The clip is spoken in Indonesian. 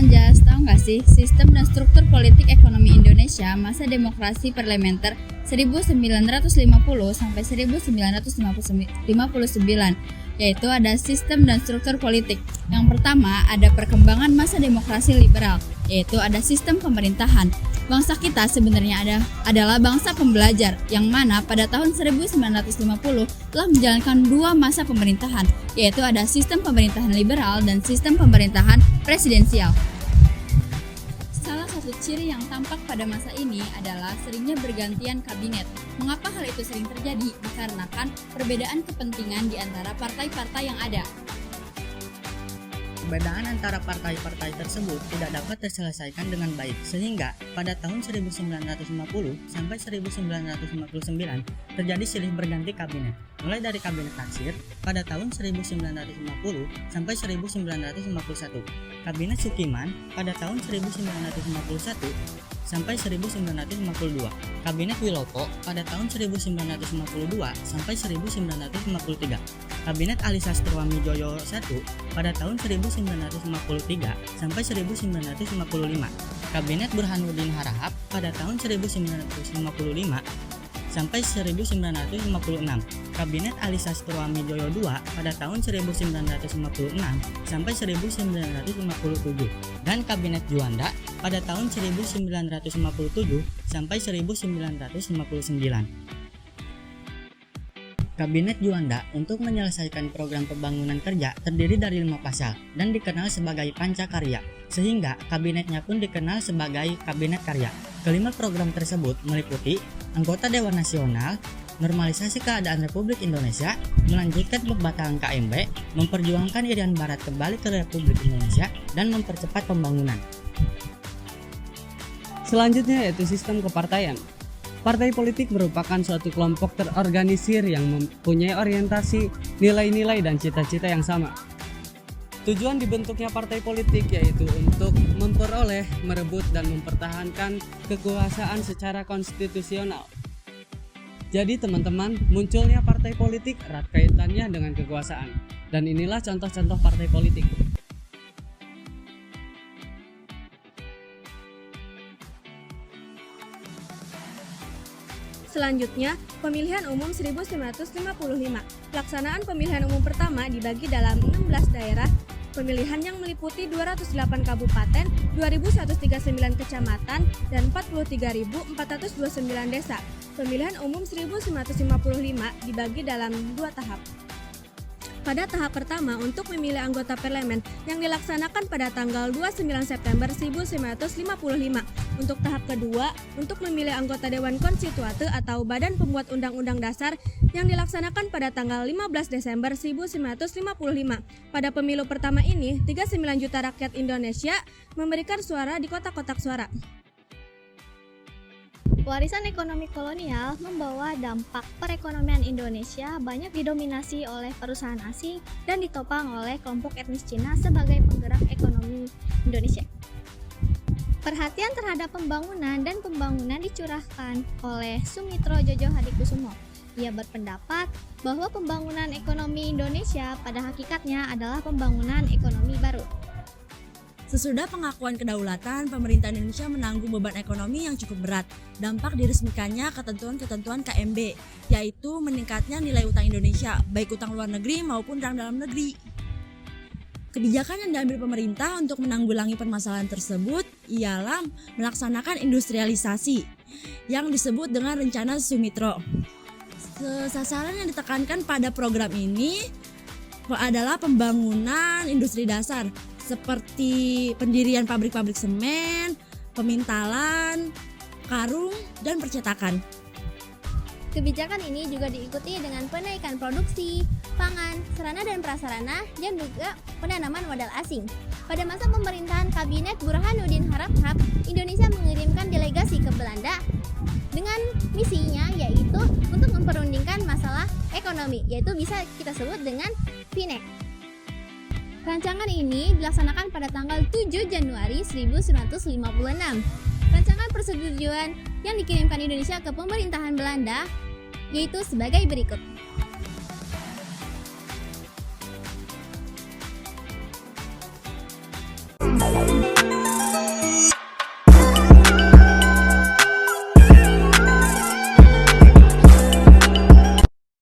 Jas, tahu nggak sih sistem dan struktur politik ekonomi Indonesia masa demokrasi parlementer 1950 sampai 1959, yaitu ada sistem dan struktur politik. Yang pertama ada perkembangan masa demokrasi liberal, yaitu ada sistem pemerintahan. Bangsa kita sebenarnya adalah bangsa pembelajar, yang mana pada tahun 1950 telah menjalankan dua masa pemerintahan, yaitu ada sistem pemerintahan liberal dan sistem pemerintahan presidensial. Salah satu ciri yang tampak pada masa ini adalah seringnya bergantian kabinet. Mengapa hal itu sering terjadi? Dikarenakan perbedaan kepentingan di antara partai-partai yang ada. Perbedaan antara partai-partai tersebut tidak dapat terselesaikan dengan baik, sehingga pada tahun 1950 sampai 1959 terjadi silih berganti kabinet. Mulai dari kabinet Taksir pada tahun 1950 sampai 1951, kabinet Sukiman pada tahun 1951 sampai 1952, kabinet Wilopo pada tahun 1952 sampai 1953, kabinet Ali Sastroamidjojo I pada tahun 1953 sampai 1955, kabinet Burhanuddin Harahap pada tahun 1955 sampai 1956, kabinet Ali Sastroamidjojo II pada tahun 1956 sampai 1957, dan kabinet Juanda pada tahun 1957 sampai 1959. Kabinet Juanda untuk menyelesaikan program pembangunan kerja terdiri dari 5 pasal dan dikenal sebagai Pancakarya, sehingga kabinetnya pun dikenal sebagai Kabinet Karya. Kelima program tersebut meliputi anggota Dewan Nasional, normalisasi keadaan Republik Indonesia, melanjutkan pembatalan KMB, memperjuangkan Irian Barat kembali ke Republik Indonesia, dan mempercepat pembangunan. Selanjutnya yaitu sistem kepartaian. Partai politik merupakan suatu kelompok terorganisir yang mempunyai orientasi, nilai-nilai, dan cita-cita yang sama. Tujuan dibentuknya partai politik yaitu untuk memperoleh, merebut, dan mempertahankan kekuasaan secara konstitusional. Jadi teman-teman, munculnya partai politik erat kaitannya dengan kekuasaan. Dan inilah contoh-contoh partai politik. Selanjutnya, pemilihan umum 1955. Pelaksanaan pemilihan umum pertama dibagi dalam 16 daerah pemilihan yang meliputi 208 kabupaten, 2.139 kecamatan, dan 43.429 desa. Pemilihan umum 1955 dibagi dalam 2 tahap. Pada tahap pertama untuk memilih anggota parlemen yang dilaksanakan pada tanggal 29 September 1955. Untuk tahap kedua, untuk memilih anggota Dewan Konstituante atau Badan Pembuat Undang-Undang Dasar yang dilaksanakan pada tanggal 15 Desember 1955. Pada pemilu pertama ini, 39 juta rakyat Indonesia memberikan suara di kotak-kotak suara. Warisan ekonomi kolonial membawa dampak perekonomian Indonesia banyak didominasi oleh perusahaan asing dan ditopang oleh kelompok etnis Cina sebagai penggerak ekonomi Indonesia. Perhatian terhadap pembangunan dan pembangunan dicurahkan oleh Sumitro Jojo Hadikusumo. Ia berpendapat bahwa pembangunan ekonomi Indonesia pada hakikatnya adalah pembangunan ekonomi baru. Sesudah pengakuan kedaulatan, pemerintah Indonesia menanggung beban ekonomi yang cukup berat. Dampak diresmikannya ketentuan-ketentuan KMB, yaitu meningkatnya nilai utang Indonesia, baik utang luar negeri maupun utang dalam negeri. Kebijakan yang diambil pemerintah untuk menanggulangi permasalahan tersebut ialah melaksanakan industrialisasi yang disebut dengan Rencana Sumitro. Sasaran yang ditekankan pada program ini adalah pembangunan industri dasar, seperti pendirian pabrik-pabrik semen, pemintalan, karung, dan percetakan. Kebijakan ini juga diikuti dengan penaikan produksi, pangan, sarana dan prasarana, dan juga penanaman modal asing. Pada masa pemerintahan Kabinet Burhanuddin Harahap, Indonesia mengirimkan delegasi ke Belanda dengan misinya yaitu untuk memperundingkan masalah ekonomi, yaitu bisa kita sebut dengan PINEK. Rancangan ini dilaksanakan pada tanggal 7 Januari 1956. Rancangan persetujuan yang dikirimkan Indonesia ke pemerintahan Belanda yaitu sebagai berikut.